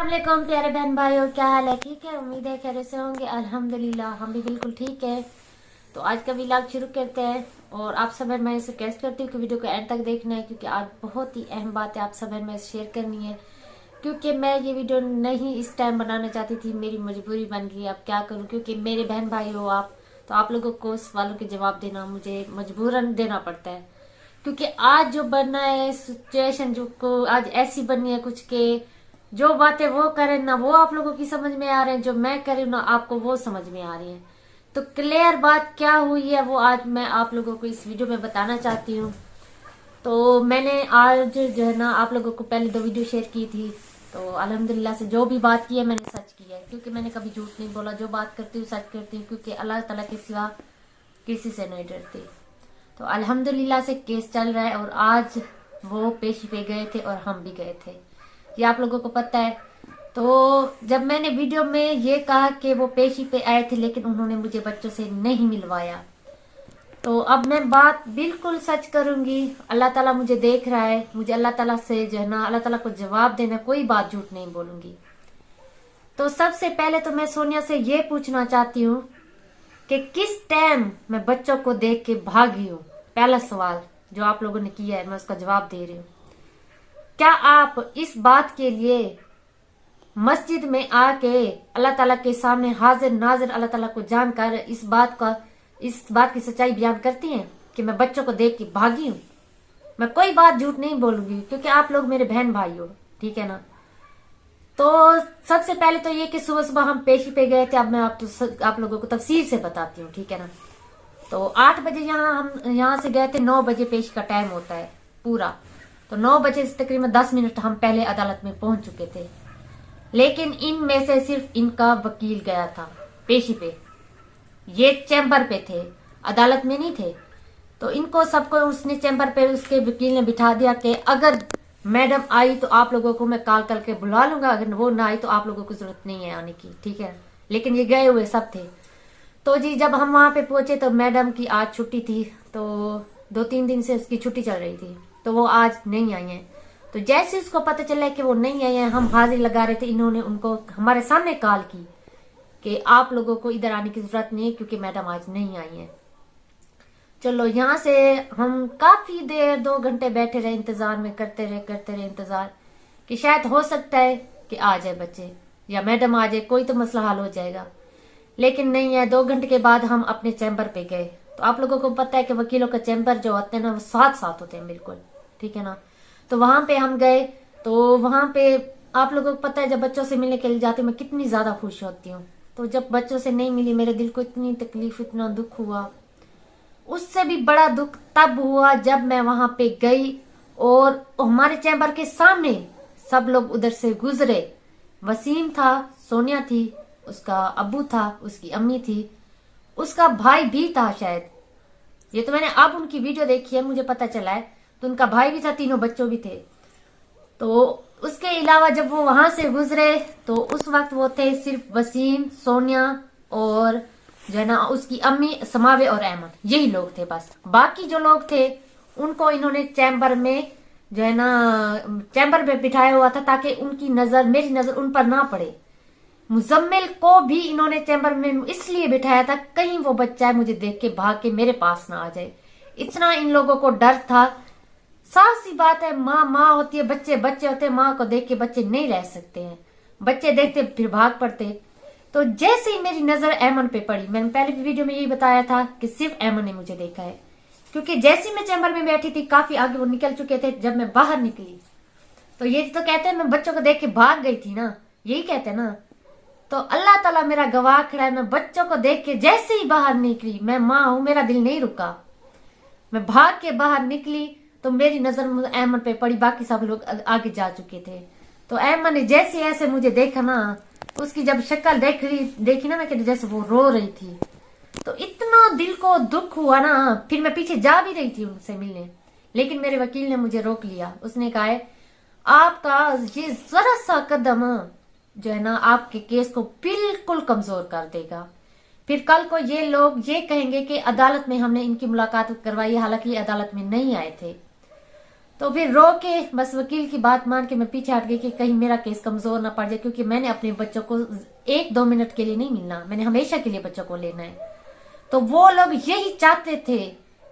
अस्सलामुअलैकुम प्यारे बहन भाइयों, क्या हाल है? ठीक है, उम्मीद है खैर से होंगे। अल्हम्दुलिल्लाह हम भी बिल्कुल ठीक है। तो आज का व्लॉग शुरू करते हैं और आप सब मैं इसे कैसे करती हूँ कि वीडियो को एंड तक देखना है, क्योंकि आज बहुत ही अहम बात है आप सब में शेयर करनी है। क्योंकि मैं ये वीडियो नहीं इस टाइम बनाना चाहती थी, मेरी मजबूरी बन गई। अब क्या करूँ, क्योंकि मेरे बहन भाई हो आप, तो आप लोगों को सवालों के जवाब देना मुझे मजबूरन देना पड़ता है। क्योंकि आज जो बनना है सिचुएशन जो को आज ऐसी बननी है कुछ के जो बातें वो करें ना वो आप लोगों की समझ में आ रहे हैं, जो मैं कर रही हूँ ना आपको वो समझ में आ रही है। तो क्लियर बात क्या हुई है वो आज मैं आप लोगों को इस वीडियो में बताना चाहती हूँ। तो मैंने आज जो है ना आप लोगों को पहले 2 वीडियो शेयर की थी। तो अल्हम्दुलिल्लाह से जो भी बात की है मैंने सच की है, क्योंकि मैंने कभी झूठ नहीं बोला। जो बात करती हूँ सच करती हूँ, क्योंकि अल्लाह ताला के सिवा किसी से नहीं डरती। तो अल्हम्दुलिल्लाह से केस चल रहा है और आज वो पेशी पे गए थे और हम भी गए थे, ये आप लोगों को पता है। तो जब मैंने वीडियो में ये कहा कि वो पेशी पे आए थे लेकिन उन्होंने मुझे बच्चों से नहीं मिलवाया, तो अब मैं बात बिल्कुल सच करूंगी। अल्लाह ताला मुझे देख रहा है, मुझे अल्लाह ताला से जो है ना अल्लाह ताला को जवाब देना, कोई बात झूठ नहीं बोलूंगी। तो सबसे पहले तो मैं सोनिया से ये पूछना चाहती हूँ कि किस टाइम मैं बच्चों को देख के भागी हूँ। पहला सवाल जो आप लोगों ने किया है मैं उसका जवाब दे रही हूँ। क्या आप इस बात के लिए मस्जिद में आके अल्लाह ताला के सामने हाजिर नाजिर अल्लाह ताला को जानकर इस बात की सच्चाई बयान करती हैं कि मैं बच्चों को देख के भागी हूँ? मैं कोई बात झूठ नहीं बोलूंगी, क्योंकि आप लोग मेरे बहन भाई हो, ठीक है ना। तो सबसे पहले तो ये कि सुबह सुबह हम पेशी पे गए थे। अब मैं आप लोगों को तफसील से बताती हूँ, ठीक है ना। तो 8 बजे हम यहाँ से गए थे, 9 बजे पेशी का टाइम होता है पूरा। तो 9 बजे से तकरीबन 10 मिनट हम पहले अदालत में पहुंच चुके थे, लेकिन इनमें से सिर्फ इनका वकील गया था पेशी पे। ये चैम्बर पे थे, अदालत में नहीं थे। तो इनको सबको उसने चैम्बर पे उसके वकील ने बिठा दिया कि अगर मैडम आई तो आप लोगों को मैं कॉल करके बुला लूंगा, अगर वो ना आई तो आप लोगों को जरूरत नहीं है आने की, ठीक है। लेकिन ये गए हुए सब थे। तो जी जब हम वहां पे पहुंचे तो मैडम की आज छुट्टी थी, तो 2-3 दिन से उसकी छुट्टी चल रही थी, तो वो आज नहीं आई हैं। तो जैसे उसको पता चला कि वो नहीं आई हैं, हम हाजिर लगा रहे थे, इन्होंने उनको हमारे सामने कॉल की कि आप लोगों को इधर आने की जरूरत नहीं है क्योंकि मैडम आज नहीं आई हैं। चलो यहाँ से हम काफी देर 2 घंटे बैठे रहे, इंतजार में करते रहे इंतजार कि शायद हो सकता है कि आ जाए बच्चे या मैडम आ जाए, कोई तो मसला हल हो जाएगा। लेकिन नहीं है। 2 घंटे के बाद हम अपने चैम्बर पे गए। तो आप लोगों को पता है कि वकीलों का चैम्बर जो होते हैं ना वो साथ साथ होते हैं बिल्कुल, ठीक है ना। तो वहां पे हम गए। तो वहां पे आप लोगों को पता है जब बच्चों से मिलने के लिए जाती हूँ मैं कितनी ज्यादा खुश होती हूँ। तो जब बच्चों से नहीं मिली मेरे दिल को इतनी तकलीफ, इतना दुख हुआ। उससे भी बड़ा दुख तब हुआ जब मैं वहां पे गई और हमारे चैम्बर के सामने सब लोग उधर से गुजरे। वसीम था, सोनिया थी, उसका अब्बू था, उसकी अम्मी थी, उसका भाई भी था शायद। ये तो मैंने अब उनकी वीडियो देखी है, मुझे पता चला है। तो उनका भाई भी था, तीनों बच्चों भी थे। तो उसके अलावा जब वो वहां से गुजरे तो उस वक्त वो थे सिर्फ वसीम, सोनिया और जो है ना उसकी अम्मी, समावे और अहमद, यही लोग थे बस। बाकी जो लोग थे उनको इन्होंने चैम्बर में जो है ना चैम्बर में बिठाया हुआ था ताकि उनकी नजर, मेरी नजर उन पर ना पड़े। मुजम्मिल को भी इन्होंने चैम्बर में इसलिए बिठाया था कहीं वो बच्चा है मुझे देख के भाग के मेरे पास ना आ जाए, इतना इन लोगों को डर था। साफ सी बात है, माँ होती है, बच्चे बच्चे होते हैं, माँ को देख के बच्चे नहीं रह सकते हैं, बच्चे देखते फिर भाग पड़ते। तो जैसे ही मेरी नजर अहमद पे पड़ी, मैंने पहले भी वीडियो में यही बताया था कि सिर्फ अहमद ने मुझे देखा है, क्योंकि जैसे ही मैं चैम्बर में बैठी थी काफी आगे वो निकल चुके थे। जब मैं बाहर निकली तो ये तो कहते हैं मैं बच्चों को देख के भाग गई थी ना, यही कहते हैं ना। तो अल्लाह ताला मेरा गवाह खड़ा है, मैं बच्चों को देख के जैसे ही बाहर निकली, मैं माँ हूं, मेरा दिल नहीं रुका, मैं भाग के बाहर निकली तो मेरी नजर अहमद पे पड़ी। बाकी सब लोग आगे जा चुके थे। तो अहमद ने जैसे ऐसे मुझे देखा ना, उसकी जब शक्ल देखी ना कि जैसे वो रो रही थी, तो इतना दिल को दुख हुआ ना। फिर मैं पीछे जा भी रही थी उनसे मिलने, लेकिन मेरे वकील ने मुझे रोक लिया। उसने कहा है आपका ये जरा सा कदम जो है ना आपके केस को बिल्कुल कमजोर कर देगा। फिर कल को ये लोग ये कहेंगे कि अदालत में हमने इनकी मुलाकात करवाई, हालांकि ये अदालत में नहीं आए थे। तो फिर रो के बस वकील की बात मान के मैं पीछे हट गई कि कहीं मेरा केस कमजोर ना पड़ जाए, क्योंकि मैंने अपने बच्चों को 1-2 मिनट के लिए नहीं मिलना, मैंने हमेशा के लिए बच्चों को लेना है। तो वो लोग यही चाहते थे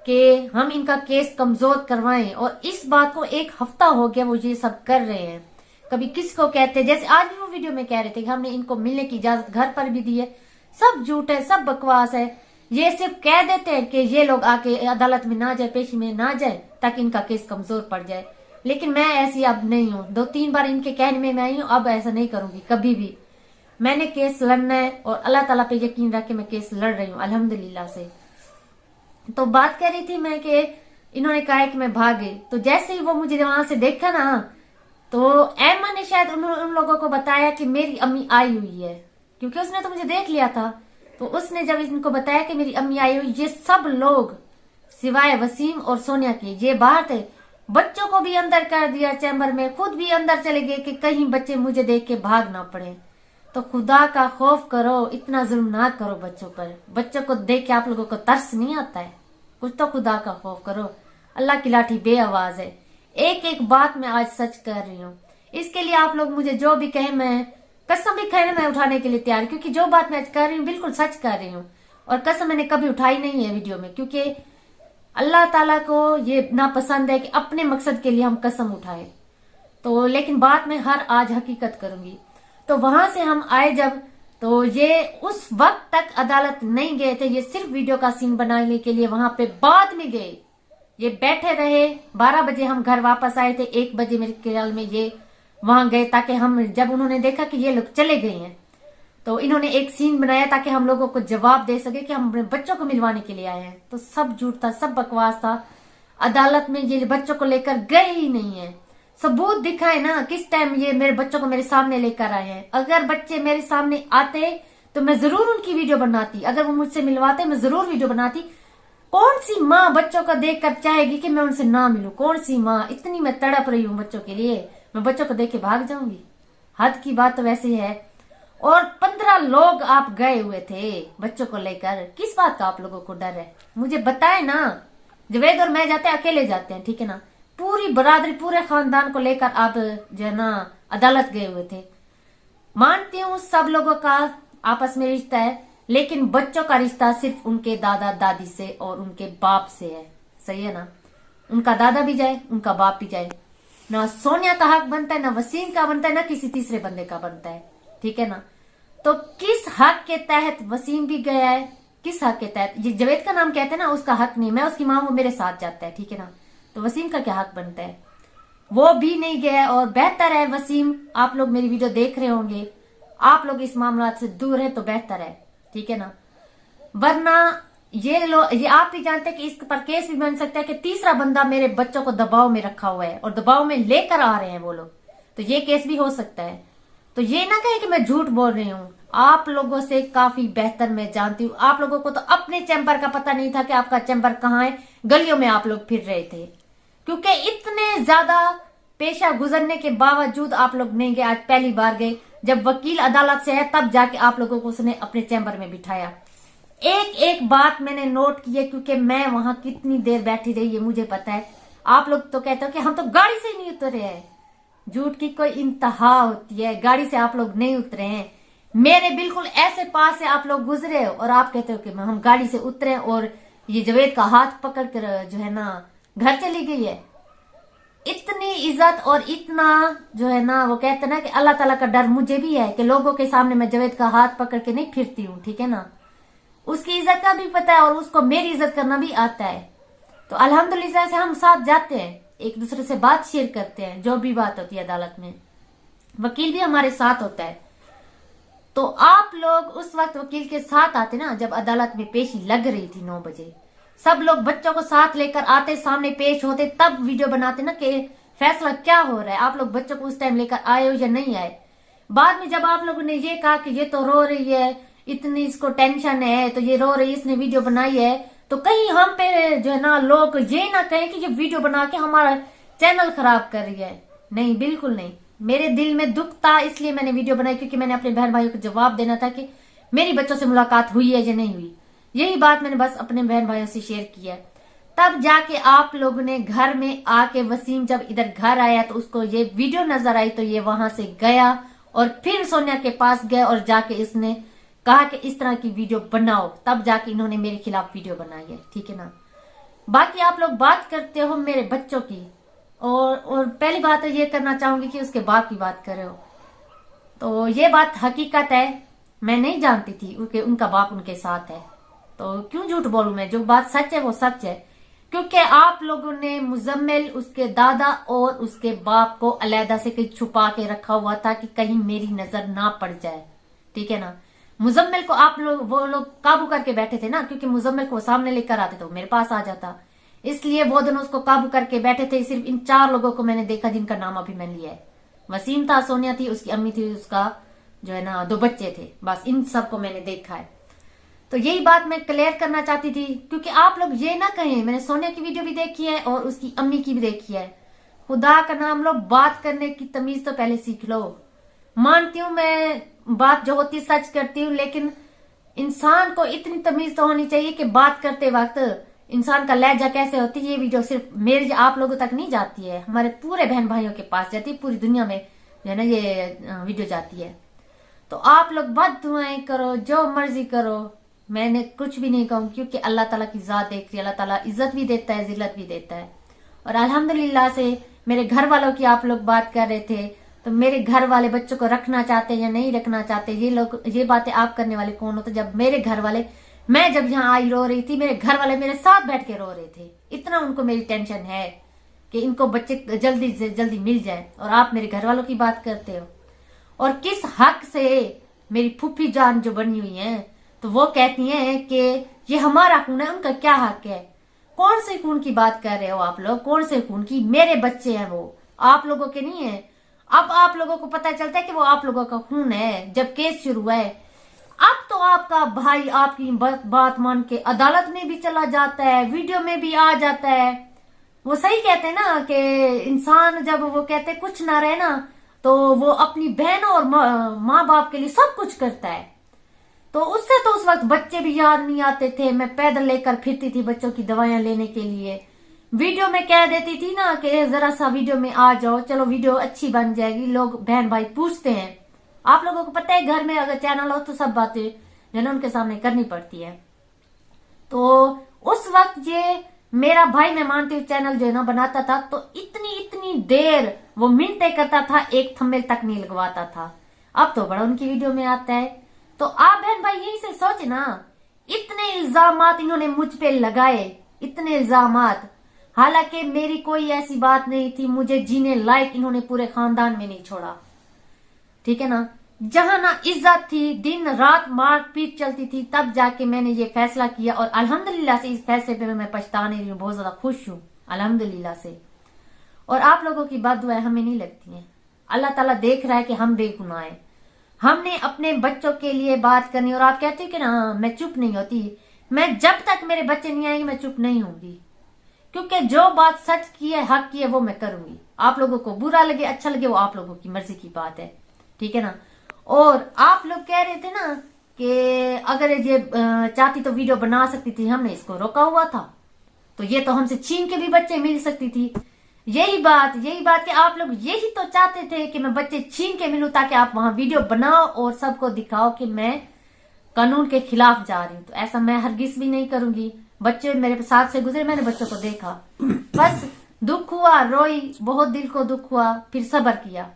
कि हम इनका केस कमजोर करवाएं, और इस बात को 1 हफ्ता हो गया वो ये सब कर रहे हैं। कभी किसको कहते, जैसे आज भी वो वीडियो में कह रहे थे कि हमने इनको मिलने की इजाजत घर पर भी दी है, सब झूठ है, सब बकवास है। ये सिर्फ कह देते हैं कि ये लोग आके अदालत में ना जाए, पेशी में ना जाए, ताकि इनका केस कमजोर पड़ जाए। लेकिन मैं ऐसी अब नहीं हूँ, 2-3 बार इनके कहने में मैं आई हूँ, अब ऐसा नहीं करूंगी कभी भी। मैंने केस लड़ना है और अल्लाह ताला पे यकीन रख के मैं केस लड़ रही हूँ अल्हम्दुलिल्लाह से। तो बात कर रही थी मैं कि इन्होंने कहा कि मैं भाग गई, तो जैसे ही वो मुझे वहां से देखा ना, तो एमा ने शायद उन लोगों को बताया कि मेरी अम्मी आई हुई है, क्योंकि उसने तो मुझे देख लिया था। तो उसने जब इनको बताया कि मेरी अम्मी आई हुई, ये सब लोग सिवाय वसीम और सोनिया के, ये बाहर थे, बच्चों को भी अंदर कर दिया चैम्बर में, खुद भी अंदर चले गए कि कहीं बच्चे मुझे देख के भाग ना पड़े। तो खुदा का खौफ करो, इतना जुल्म ना करो बच्चों पर। बच्चों को देख के आप लोगों को तरस नहीं आता है? कुछ तो खुदा का खौफ करो। अल्लाह की लाठी बेआवाज है। एक एक बात मैं आज सच कर रही हूँ। इसके लिए आप लोग मुझे जो भी कहे, मैं कसम भी खाने में उठाने के लिए तैयार, क्योंकि जो बात मैं आज कर रही हूँ बिल्कुल सच कर रही हूँ। और कसम मैंने कभी उठाई नहीं है वीडियो में, क्योंकि अल्लाह ताला को ये नापसंद है कि अपने मकसद के लिए हम कसम उठाए। तो लेकिन बात मैं हर आज हकीकत करूंगी। तो वहां से हम आए जब, तो ये उस वक्त तक अदालत नहीं गए थे, ये सिर्फ वीडियो का सीन बनाने के लिए वहां पे बाद में गए। ये बैठे रहे, 12 बजे हम घर वापस आए थे, 1 बजे मेरे ख्याल में ये वहां गए, ताकि हम, जब उन्होंने देखा कि ये लोग चले गए हैं, तो इन्होंने एक सीन बनाया ताकि हम लोगों को जवाब दे सके कि हम अपने बच्चों को मिलवाने के लिए आए हैं। तो सब झूठ था, सब बकवास था। अदालत में ये बच्चों को लेकर गए ही नहीं है। सबूत दिखाए ना, किस टाइम ये मेरे बच्चों को मेरे सामने लेकर आए हैं। अगर बच्चे मेरे सामने आते तो मैं जरूर उनकी वीडियो बनाती, अगर वो मुझसे मिलवाते मैं जरूर वीडियो बनाती। कौन सी माँ बच्चों को देखकर चाहेगी कि मैं उनसे ना मिलूं? कौन सी माँ? इतनी मैं तड़प रही हूँ बच्चों के लिए, मैं बच्चों को देख के भाग जाऊंगी? हद की बात तो वैसे है। और 15 लोग आप गए हुए थे बच्चों को लेकर, किस बात का आप लोगों को डर है? मुझे बताए ना। जवेद और मैं जाते हैं, अकेले जाते हैं, ठीक है ना? पूरी बरादरी, पूरे खानदान को लेकर आप जो है ना अदालत गए हुए थे। मानती हूँ सब लोगों का आपस में रिश्ता है, लेकिन बच्चों का रिश्ता सिर्फ उनके दादा दादी से और उनके बाप से है। सही है ना? उनका दादा भी जाए, उनका बाप भी जाए। ना सोनिया का हक बनता है, ना वसीम का बनता है, ना किसी तीसरे बंदे का बनता है, ठीक है ना? तो किस हक के तहत वसीम भी गया है? किस हक के तहत? ये जवेद का नाम कहते हैं ना, उसका हक नहीं। मैं उसकी माँ, वो मेरे साथ जाता है, ठीक है ना? तो वसीम का क्या हक बनता है? वो भी नहीं गया। और बेहतर है वसीम, आप लोग मेरी वीडियो देख रहे होंगे, आप लोग इस मामला से दूर है तो बेहतर है, ठीक है ना? वरना ये आप भी जानते हैं कि इस पर केस भी बन सकता है कि तीसरा बंदा मेरे बच्चों को दबाव में रखा हुआ है और दबाव में लेकर आ रहे हैं वो लोग, तो ये केस भी हो सकता है। तो ये ना कहे कि मैं झूठ बोल रही हूँ, आप लोगों से काफी बेहतर मैं जानती हूँ। आप लोगों को तो अपने चैम्बर का पता नहीं था कि आपका चैम्बर कहाँ है, गलियों में आप लोग फिर रहे थे, क्योंकि इतने ज्यादा पेशा गुजरने के बावजूद आप लोग नहीं गए। आज पहली बार गए, जब वकील अदालत से है तब जाके आप लोगों को उसने अपने चैम्बर में बिठाया। एक एक बात मैंने नोट की है, क्योंकि मैं वहां कितनी देर बैठी रही है मुझे पता है। आप लोग तो कहते हो कि हम तो गाड़ी से ही नहीं उतरे हैं। झूठ की कोई इंतहा होती है, गाड़ी से आप लोग नहीं उतरे हैं। मेरे बिल्कुल ऐसे पास से आप लोग गुजरे हो और आप कहते हो कि हम गाड़ी से उतरे, और ये जवेद का हाथ पकड़ कर जो है ना घर चली गई है। इतनी इज्जत और इतना जो है ना, वो कहते ना कि अल्लाह ताला का डर मुझे भी है कि लोगों के सामने मैं जवेद का हाथ पकड़ के नहीं फिरती हूँ, ठीक है ना? उसकी इज्जत का भी पता है और उसको मेरी इज्जत करना भी आता है। तो अल्हम्दुलिल्लाह से हम साथ जाते हैं, एक दूसरे से बात शेयर करते हैं, जो भी बात होती है अदालत में। वकील भी हमारे साथ होता है। तो आप लोग उस वक्त वकील के साथ आते ना, जब अदालत में पेशी लग रही थी 9 बजे, सब लोग बच्चों को साथ लेकर आते, सामने पेश होते, तब वीडियो बनाते ना कि फैसला क्या हो रहा है। आप लोग बच्चों को उस टाइम लेकर आए हो या नहीं आए? बाद में जब आप लोगों ने ये कहा कि ये तो रो रही है, इतनी इसको टेंशन है, तो ये रो रही है, इसने वीडियो बनाई है, तो कहीं हम पे जो है ना लोग ये ना कहें कि ये वीडियो बना के हमारा चैनल खराब कर रही है। नहीं, बिल्कुल नहीं। मेरे दिल में दुख था, इसलिए मैंने वीडियो बनाई, क्योंकि मैंने अपने बहन भाइयों को जवाब देना था कि मेरी बच्चों से मुलाकात हुई है या नहीं हुई। यही बात मैंने बस अपने बहन भाइयों से शेयर की है, तब जाके आप लोगों ने घर में आके, वसीम जब इधर घर आया तो उसको ये वीडियो नजर आई तो ये वहां से गया और फिर सोनिया के पास गया और जाके इसने कहा कि इस तरह की वीडियो बनाओ, तब जाके इन्होंने मेरे खिलाफ वीडियो बनाई है, ठीक है ना। बाकी आप लोग बात करते हो मेरे बच्चों की, और पहली बात तो ये करना चाहूंगी कि उसके बाप की बात कर रहे हो, तो ये बात हकीकत है, मैं नहीं जानती थी कि उनका बाप उनके साथ है, तो क्यों झूठ बोलूं मैं, जो बात सच है वो सच है। क्योंकि आप लोगों ने मुजम्मिल, उसके दादा और उसके बाप को अलहदा से कहीं छुपा के रखा हुआ था कि कहीं मेरी नजर ना पड़ जाए, ठीक है ना। मुजम्मिल को आप लोग, वो लोग काबू करके बैठे थे ना, क्योंकि मुजम्मिल को सामने लेकर आते तो मेरे पास आ जाता, इसलिए वो दोनों उसको काबू करके बैठे थे। सिर्फ इन 4 लोगों को मैंने देखा जिनका नाम अभी मैंने लिया है। वसीम था, सोनिया थी, उसकी अम्मी थी, उसका जो है ना 2 बच्चे थे, बस इन सबको मैंने देखा है। तो यही बात मैं क्लियर करना चाहती थी, क्योंकि आप लोग ये ना कहें, मैंने सोनिया की वीडियो भी देखी है और उसकी अम्मी की भी देखी है, खुदा का नाम लो, बात करने की तमीज तो पहले सीख लो। मानती हूँ मैं बात जो होती सच करती हूँ, लेकिन इंसान को इतनी तमीज तो होनी चाहिए कि बात करते वक्त इंसान का लहजा कैसे होती है। ये वीडियो सिर्फ मेरे आप लोगों तक नहीं जाती है, हमारे पूरे बहन भाइयों के पास जाती है, पूरी दुनिया में जो है ना ये वीडियो जाती है। तो आप लोग बद दुआएं करो, जो मर्जी करो, मैंने कुछ भी नहीं कहूँ, क्योंकि अल्लाह ताला की जात देख रही है, अल्लाह ताला इज्जत भी देता है, जिल्लत भी देता है। और अल्हम्दुलिल्लाह से मेरे घर वालों की आप लोग बात कर रहे थे, तो मेरे घर वाले बच्चों को रखना चाहते या नहीं रखना चाहते, ये लोग, ये बातें आप करने वाले कौन हो। तो जब मेरे घर वाले, मैं जब यहाँ आई रो रही थी, मेरे घर वाले मेरे साथ बैठ के रो रहे थे, इतना उनको मेरी टेंशन है कि इनको बच्चे जल्दी से जल्दी मिल जाए, और आप मेरे घर वालों की बात करते हो। और किस हक से मेरी फूफी जान जो बनी हुई है, तो वो कहती हैं कि ये हमारा खून है, उनका क्या हक है। कौन से खून की बात कर रहे हो आप लोग, कौन से खून की? मेरे बच्चे हैं वो, आप लोगों के नहीं है। अब आप लोगों को पता चलता है कि वो आप लोगों का खून है जब केस शुरू है। अब तो आपका भाई आपकी बात मान के अदालत में भी चला जाता है, वीडियो में भी आ जाता है। वो सही कहते हैं ना कि इंसान जब वो कहते कुछ ना रहे ना, तो वो अपनी बहन और माँ बाप के लिए सब कुछ करता है। तो उससे तो उस वक्त बच्चे भी याद नहीं आते थे, मैं पैदल लेकर फिरती थी बच्चों की दवाइयां लेने के लिए। वीडियो में कह देती थी ना कि जरा सा वीडियो में आ जाओ, चलो वीडियो अच्छी बन जाएगी, लोग बहन भाई पूछते हैं। आप लोगों को पता है घर में अगर चैनल हो तो सब बातें जो है उनके सामने करनी पड़ती है। तो उस वक्त ये मेरा भाई, मैं मानती हूँ, चैनल जो है ना बनाता था, तो इतनी देर वो मिनटें करता था, एक थंबनेल तक नहीं लगवाता था। अब तो बड़ा उनकी वीडियो में आता है। तो आप बहन भाई यही से सोचे ना, इतने इल्जामात इन्होंने मुझ पे लगाए, इतने इल्जामात, हालांकि मेरी कोई ऐसी बात नहीं थी, मुझे जीने लायक इन्होंने पूरे खानदान में नहीं छोड़ा, ठीक है ना। जहां ना इज्जत थी, दिन रात मारपीट चलती थी, तब जाके मैंने ये फैसला किया, और अल्हम्दुलिल्लाह से इस फैसले पे मैं पछता नहीं रही हूँ, बहुत ज्यादा खुश हूँ अल्हम्दुलिल्लाह से। और आप लोगों की बात दुआएं हमें नहीं लगती हैं, अल्लाह ताला देख रहा है कि हम बेगुनाह हैं, हमने अपने बच्चों के लिए बात करनी। और आप कहते हो कि ना मैं चुप नहीं होती, मैं जब तक मेरे बच्चे नहीं आएंगे मैं चुप नहीं होंगी, क्योंकि जो बात सच की है, हक की है, वो मैं करूंगी। आप लोगों को बुरा लगे अच्छा लगे वो आप लोगों की मर्जी की बात है, ठीक है ना। और आप लोग कह रहे थे ना कि अगर ये चाहती तो वीडियो बना सकती थी, हमने इसको रोका हुआ था, तो ये तो हमसे छीन के भी बच्चे मिल सकती थी। यही बात कि आप लोग यही तो चाहते थे कि मैं बच्चे छीन के मिलूं, ताकि आप वहां वीडियो बनाओ और सबको दिखाओ कि मैं कानून के खिलाफ जा रही हूं। तो ऐसा मैं हरगिज भी नहीं करूंगी। बच्चे मेरे साथ से गुजरे, मैंने बच्चों को देखा, बस दुख हुआ, रोई, बहुत दिल को दुख हुआ, फिर सब्र किया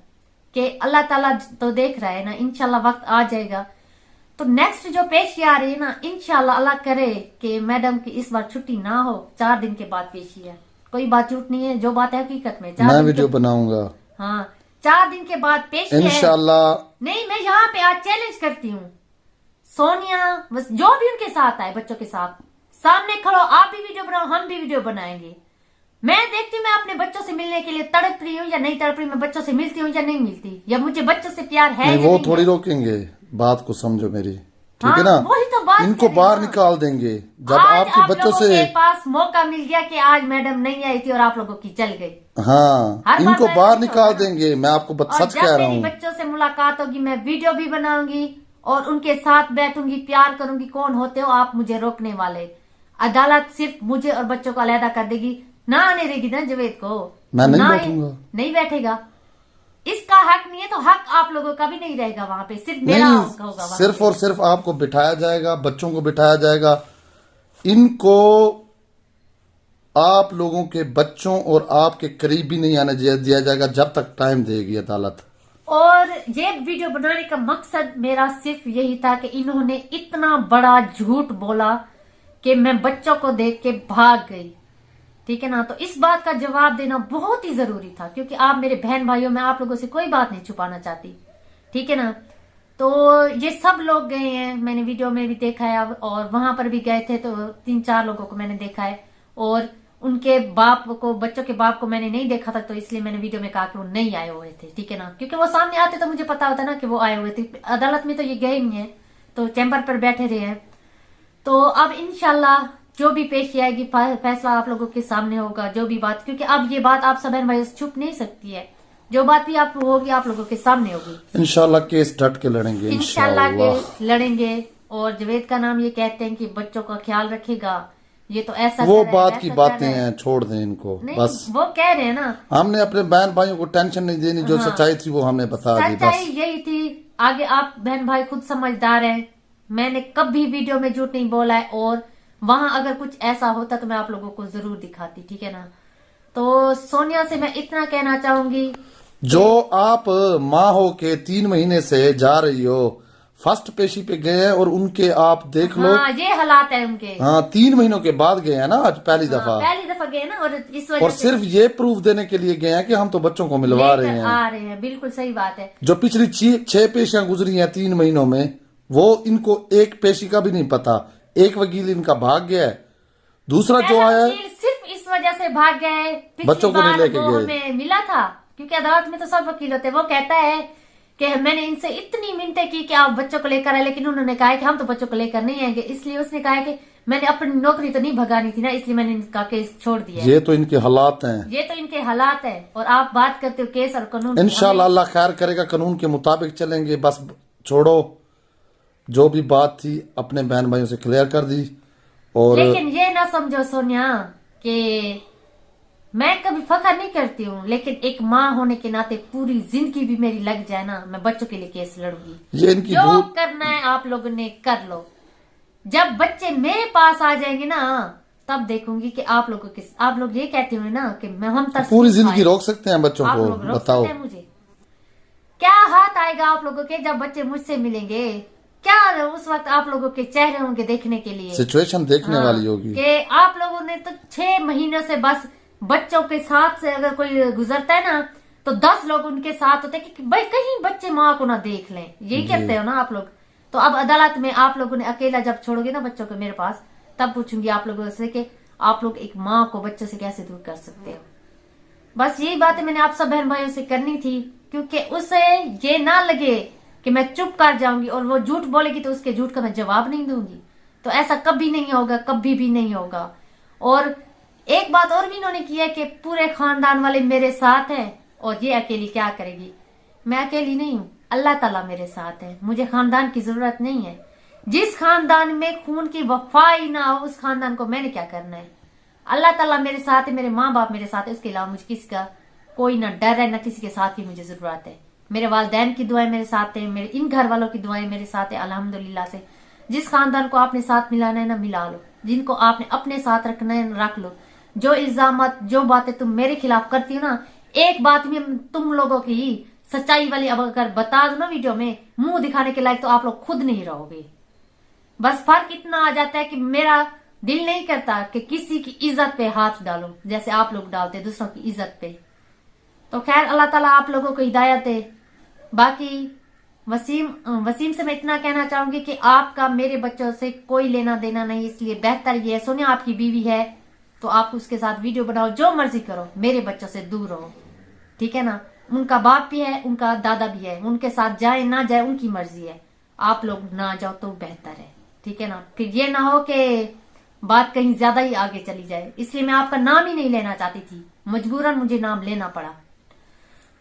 कि अल्लाह ताला तो देख रहा है ना, इंशाल्लाह वक्त आ जाएगा। तो नेक्स्ट जो पेशी आ रही है ना, इंशाल्लाह अल्लाह करे कि मैडम की इस बार छुट्टी ना हो, 4 दिन के बाद पेशी है, कोई बात झूठ नहीं है, जो बात है हकीकत में। मैं वीडियो बनाऊंगा, हाँ 4 दिन के बाद पेशी है इंशाल्लाह। नहीं, मैं यहाँ पे आज चैलेंज करती हूँ, सोनिया बस जो भी उनके साथ आए, बच्चों के साथ सामने खड़ो, आप भी वीडियो बनाओ, हम भी वीडियो बनाएंगे। मैं देखती हूँ मैं अपने बच्चों से मिलने के लिए तड़प रही हूँ या नहीं तड़प रही, मैं बच्चों से मिलती हूँ या नहीं मिलती, या मुझे बच्चों से प्यार है नहीं, या वो नहीं थोड़ी है। रोकेंगे, बात को समझो मेरी, ठीक हाँ, है ना। वही तो बात इनको करें बाहर ना। निकाल देंगे जब आज आपके आप बच्चों लोगों से। के पास मौका मिल गया कि आज मैडम नहीं आई थी और आप लोगों की चल गई। हाँ, हर बार इनको तो बाहर ऐसा नहीं निकाल होता ना। देंगे, मैं आपको और सच जब कह रहा मेरी हूँ। बच्चों से मुलाकात होगी, मैं वीडियो भी बनाऊंगी और उनके साथ बैठूंगी, प्यार करूंगी। कौन होते हो आप मुझे रोकने वाले? अदालत सिर्फ मुझे और बच्चों को अलहदा कर देगी, ना आने देगी ना जावेद को, मैं नहीं ना बैठूंगा। नहीं बैठेगा। इसका हक नहीं है तो हक आप लोगों का भी नहीं रहेगा वहां पे, सिर्फ मेरा नहीं, हक होगा वहां सिर्फ पे। और सिर्फ आपको बिठाया जाएगा, बच्चों को बिठाया जाएगा। इनको आप लोगों के बच्चों और आपके करीब भी नहीं आने दिया जाएगा जब तक टाइम देगी अदालत। और ये वीडियो बनाने का मकसद मेरा सिर्फ यही था कि इन्होंने इतना बड़ा झूठ बोला कि मैं बच्चों को देख के भाग गई, ठीक है ना। तो इस बात का जवाब देना बहुत ही जरूरी था, क्योंकि आप मेरे बहन भाइयों, मैं आप लोगों से कोई बात नहीं छुपाना चाहती, ठीक है ना। तो ये सब लोग गए हैं, मैंने वीडियो में भी देखा है, और वहां पर भी गए थे तो 3-4 लोगों को मैंने देखा है, और उनके बाप को, बच्चों के बाप को मैंने नहीं देखा था, तो इसलिए मैंने वीडियो में कहा कि वो नहीं आए हुए थे, ठीक है ना। क्योंकि वो सामने आते तो मुझे पता होता ना कि वो आए हुए थे। अदालत में तो ये गए नहीं है, तो चैम्बर पर बैठे रहे हैं। तो अब इंशाल्लाह जो भी पेश आएगी फैसला आप लोगों के सामने होगा, जो भी बात, क्योंकि अब ये बात आप सब बहन भाई छुप नहीं सकती है, जो बात भी आप होगी आप लोगों के सामने होगी। इंशाल्लाह केस डट के लड़ेंगे, इंशाल्लाह इंशाल्लाह के लड़ेंगे। और जावेद का नाम ये कहते हैं कि बच्चों का ख्याल रखेगा, ये तो ऐसा वो कर रहा है, बात वैसा की कर बातें रहा है। हैं, छोड़ दें इनको नहीं, बस। वो कह रहे हैं ना, हमने अपने बहन भाइयों को टेंशन नहीं देनी, जो हाँ। सच्चाई थी वो हमने बता दी सच्चाई बस। यही थी। आगे आप बहन भाई खुद समझदार हैं, मैंने कभी वीडियो में झूठ नहीं बोला है, और वहां अगर कुछ ऐसा होता तो मैं आप लोगों को जरूर दिखाती, ठीक है ना। तो सोनिया से मैं इतना कहना चाहूंगी, जो आप माँ हो के 3 महीने से जा रही हो, फर्स्ट पेशी पे गए हैं और उनके आप देख लो। हाँ ये हालात है उनके। हाँ 3 महीनों के बाद गए हैं ना, आज पहली दफा। पहली दफा गए ना, और इस वजह और से सिर्फ ये प्रूफ देने के लिए गए हैं कि हम तो बच्चों को मिलवा रहे लेकर हैं। आ रहे हैं, बिल्कुल सही बात है। जो पिछली 6 पेशियां गुजरी हैं 3 महीनों में, वो इनको एक पेशी का भी नहीं पता। एक वकील इनका भाग गया है, दूसरा जो पहला आया है वकील सिर्फ इस वजह से भाग गए, पिछली बच्चों को नहीं बार लेके वो गए। हमें मिला था, क्योंकि अदालत में तो सब वकील होते हैं। वो कहता है कि मैंने इनसे इतनी मिन्नतें की कि आप बच्चों को लेकर आए, लेकिन उन्होंने कहा है कि हम तो बच्चों को लेकर नहीं आएंगे। इसलिए उसने कहा है कि मैंने अपनी नौकरी तो नहीं भगानी थी ना, इसलिए मैंने इनका केस छोड़ दिया है। ये तो इनके हालात हैं। ये तो इनके हालात है, और आप बात करते हो केस और कानून की। इंशाल्लाह अल्लाह खैर करेगा, कानून के मुताबिक चलेंगे। बस छोड़ो, जो भी बात थी अपने बहन भाइयों से क्लियर कर दी। और लेकिन ये ना समझो सोनिया कि मैं कभी फखर नहीं करती हूँ, लेकिन एक माँ होने के नाते पूरी जिंदगी भी मेरी लग जाए ना, मैं बच्चों के लिए केस लड़ूंगी। ये इनकी जो भूल। करना है आप लोगों ने कर लो। जब बच्चे मेरे पास आ जाएंगे ना, तब देखूंगी कि आप लोग ये कहते हुए ना कि मैं हम तरस पूरी नहीं जिंदगी खाए। रोक सकते हैं बच्चों आप को, लोग रोक बताओ। सकते हैं मुझे? क्या हाथ आएगा आप लोगों के जब बच्चे मुझसे मिलेंगे? क्या उस वक्त आप लोगों के चेहरे होंगे देखने के लिए? सिचुएशन देखने वाली होगी कि आप लोगों ने तो 6 महीनों से बस बच्चों के साथ से अगर कोई गुजरता है ना, तो 10 लोग उनके साथ होते हैं कि भाई कहीं बच्चे माँ को ना देख लें। यही कहते हो ना आप लोग। तो अब अदालत में आप लोगों ने अकेला जब छोड़ोगे ना बच्चों को मेरे पास, तब पूछूंगी आप लोगों से कि आप लोग एक माँ को बच्चों से कैसे दूर कर सकते हो। बस यही बातें मैंने आप सब बहन भाइयों से करनी थी, क्योंकि उसे ये ना लगे कि मैं चुप कर जाऊंगी और वो झूठ बोलेगी तो उसके झूठ का मैं जवाब नहीं दूंगी। तो ऐसा कभी नहीं होगा, कभी भी नहीं होगा। और एक बात और भी इन्होंने की है कि पूरे खानदान वाले मेरे साथ हैं और ये अकेली क्या करेगी। मैं अकेली नहीं हूँ, अल्लाह ताला मेरे साथ है। मुझे खानदान की जरूरत नहीं है। जिस खानदान में खून की वफाई ना हो उस खानदान को मैंने क्या करना है। अल्लाह ताला मेरे साथ है, मेरे माँ बाप मेरे साथ है, उसके अलावा मुझे किसी का कोई ना डर है, ना किसी के साथ की मुझे जरूरत है। मेरे वालिदैन की दुआएं मेरे साथ है, मेरे इन घर वालों की दुआएं मेरे साथ है अल्हम्दुलिल्लाह से। जिस खानदान को आपने साथ मिलाना है ना मिला लो, जिनको आपने अपने साथ रखना है रख लो। जो इल्जामात जो बातें तुम मेरे खिलाफ करती हो ना, एक बात में तुम लोगों की सच्चाई वाली अब अगर बता दो ना वीडियो में, मुंह दिखाने के लायक तो आप लोग खुद नहीं रहोगे। बस फर्क इतना आ जाता है कि मेरा दिल नहीं करता कि किसी की इज्जत पे हाथ डालो जैसे आप लोग डालते दूसरों की इज्जत पे। तो खैर अल्लाह ताला आप लोगों को हिदायत दे। बाकी वसीम से मैं इतना कहना चाहूंगी कि आपका मेरे बच्चों से कोई लेना देना नहीं, इसलिए बेहतर ये है सोनिया आपकी बीवी है तो आप उसके साथ वीडियो बनाओ, जो मर्जी करो, मेरे बच्चों से दूर रहो, ठीक है ना। उनका बाप भी है, उनका दादा भी है, उनके साथ जाए ना जाए उनकी मर्जी है। आप लोग ना जाओ तो बेहतर है, ठीक है ना। फिर ये ना हो कि बात कहीं ज्यादा ही आगे चली जाए। इसलिए मैं आपका नाम ही नहीं लेना चाहती थी, मजबूरन मुझे नाम लेना पड़ा।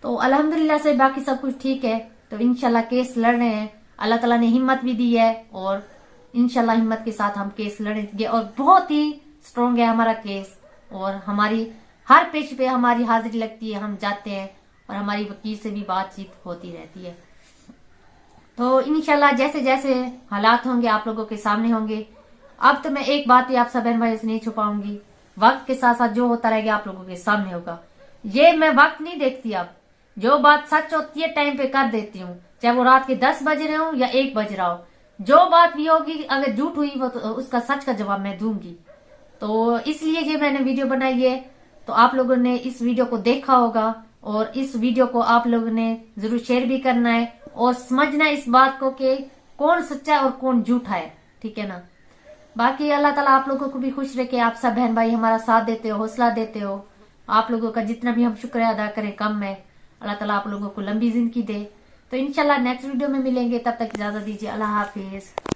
तो अल्हम्दुलिल्लाह से बाकी सब कुछ ठीक है। तो इंशाल्लाह केस लड़ रहे हैं, अल्लाह ताला ने हिम्मत भी दी है और इंशाल्लाह हिम्मत के साथ हम केस लड़ेंगे और बहुत ही स्ट्रॉन्ग है हमारा केस और हमारी हर पेश पे हमारी हाजिरी लगती है, हम जाते हैं और हमारी वकील से भी बातचीत होती रहती है। तो इंशाल्लाह जैसे जैसे हालात होंगे आप लोगों के सामने होंगे। अब तो मैं एक बात भी आप सब बहन भाई से नहीं छुपाऊंगी, वक्त के साथ साथ जो होता रहेगा आप लोगों के सामने होगा। ये मैं वक्त नहीं देखती, अब जो बात सच होती है टाइम पे कर देती हूँ, चाहे वो रात के 10 बज रहे हो या 1 बज रहा हो। जो बात भी होगी अगर झूठ हुई वो तो उसका सच का जवाब मैं दूंगी। तो इसलिए ये मैंने वीडियो बनाई है। तो आप लोगों ने इस वीडियो को देखा होगा और इस वीडियो को आप लोगों ने जरूर शेयर भी करना है और समझना इस बात को कि कौन सच्चा और कौन झूठा है, ठीक है ना। बाकी अल्लाह ताला आप लोगों को भी खुश रखे, आप सब बहन भाई हमारा साथ देते हो, हौसला देते हो। आप लोगों का जितना भी हम शुक्रिया अदा करें कम है। अल्लाह ताला आप लोगों को लंबी जिंदगी दे। तो इंशाल्लाह नेक्स्ट वीडियो में मिलेंगे, तब तक इजाजत दीजिए। अल्लाह हाफिज।